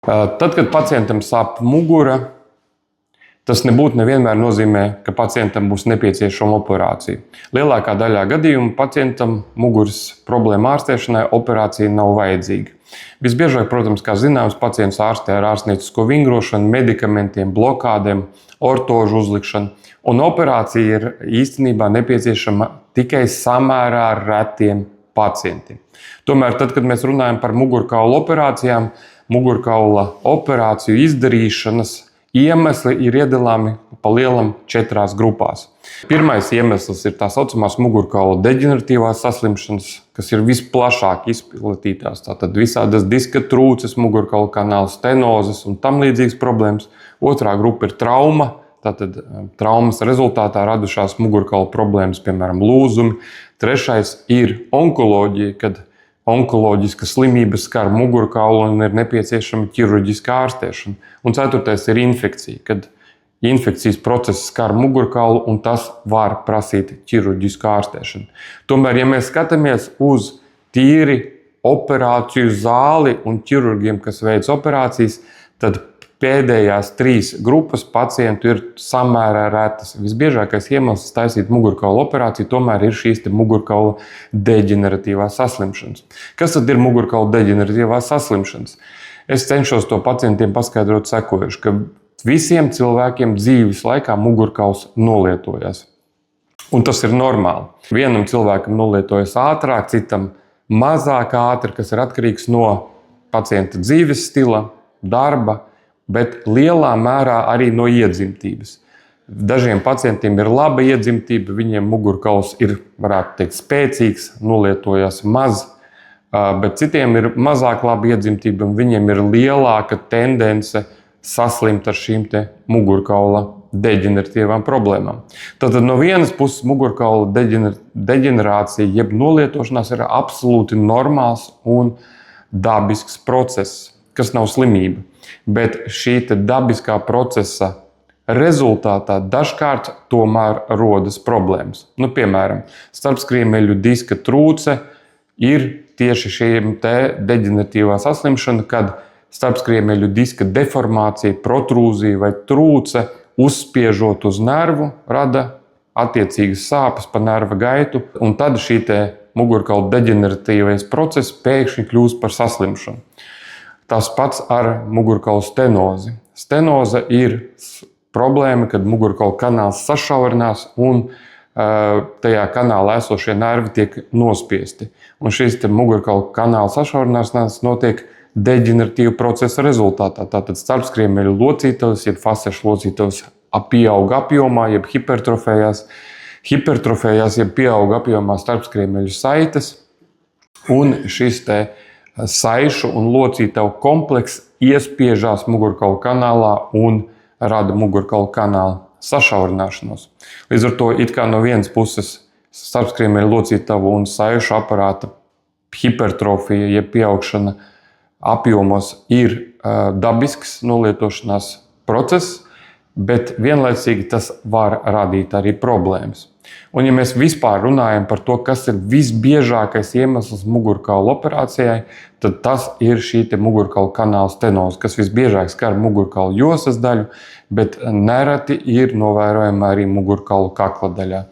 Tad, kad pacientam sāp mugura, tas nebūtu nevienmēr nozīmē, ka pacientam būs nepieciešama operācija. Lielākā daļā gadījumu pacientam muguras problēmu ārstēšanai operācija nav vajadzīga. Visbiežāk, protams, kā zināms, pacients ārstē ar ārstniecisko vingrošanu, medikamentiem, blokādēm, ortožu uzlikšanu, un operācija ir īstenībā nepieciešama tikai samērā retiem pacientiem. Tomēr, tad, kad mēs runājam par mugurkaula operācijām, mugurkaula operāciju izdarīšanas iemesli ir iedalāmi pa lielam 4 grupās. Pirmais iemesls ir tā saucamās mugurkaula deģeneratīvās saslimšanas, kas ir visplašāk izplatītās. Tātad visādas diska trūces, mugurkaula kanāla stenozes un tam līdzīgas problēmas. Otrā grupa ir trauma. Tātad traumas rezultātā radušās mugurkaula problēmas, piemēram, lūzumi. Trešais ir onkoloģija, kad onkoloģiska slimība skar mugurkaulu un ir nepieciešama ķirurģiska ārstēšana. Un ceturtais ir infekcija, kad infekcijas process skar mugurkaulu un tas var prasīt ķirurģisku ārstēšanu. Tomēr, ja mēs skatāmies uz tīri operāciju zāli un ķirurgiem, kas veic operācijas, tad pēdējās 3 grupas pacientu ir samērā retas. Visbiežākais iemesls taisīt mugurkaula operāciju tomēr ir šīs mugurkaula deģeneratīvās saslimšanas. Kas tad ir mugurkaula deģeneratīvās saslimšanas? Es cenšos to pacientiem paskaidrot sekojuši, ka visiem cilvēkiem dzīves laikā mugurkauls nolietojas. Un tas ir normāli. Vienam cilvēkam nolietojas ātrāk, citam mazāk ātri, kas ir atkarīgs no pacienta dzīves stila, darba, bet lielā mērā arī no iedzimtības. Dažiem pacientiem ir laba iedzimtība, viņiem mugurkauls ir, varētu teikt, spēcīgs, nolietojas maz, bet citiem ir mazāk laba iedzimtība un viņiem ir lielāka tendence saslimt ar šīm mugurkaula deģeneratīvām problēmām. Tātad no vienas puses mugurkaula deģenerācija jeb nolietošanās ir absolūti normāls un dabisks process, kas nav slimība. Bet šī dabiskā procesa rezultātā dažkārt tomēr rodas problēmas. Piemēram, starpskriemeļu diska trūce ir tieši šiem deģeneratīvā saslimšana, kad starpskriemeļu diska deformācija, protrūzija vai trūce uzspiežot uz nervu rada attiecīgas sāpes pa nerva gaitu, un tad šī mugurkaula deģeneratīvais process pēkšņi kļūst par saslimšanu. Tas pats ar mugurkaula stenozi. Stenoze ir problēma, kad mugurkaula kanāls sašaurinās un tajā kanālā esošie nervi tiek nospiesti. Un šis mugurkaula kanāla sašaurināšanās notiek deģeneratīva procesa rezultātā. Tātad starpskriemeļu locītavas, jeb fasešu locītavas pieauga apjomā, jeb hipertrofējās, jeb pieauga apjomā starpskriemeļu saites, un šis saišu un locītavu komplekss iespiežās mugurkaula kanālā un rada mugurkaula kanāla sašaurināšanos. Līdz ar to it kā no vienas puses starpskriemeļu locītavu un saišu aparāta hipertrofija, jeb pieaugšana apjomos ir dabisks nolietošanās process, bet vienlaicīgi tas var radīt arī problēmas. Un ja mēs vispār runājam par to, kas ir visbiežākais iemesls mugurkaula operācijai, tad tas ir šī mugurkaula kanāla stenoze, kas visbiežāk skar mugurkaula josas daļu, bet nereti ir novērojama arī mugurkaula kakla daļā.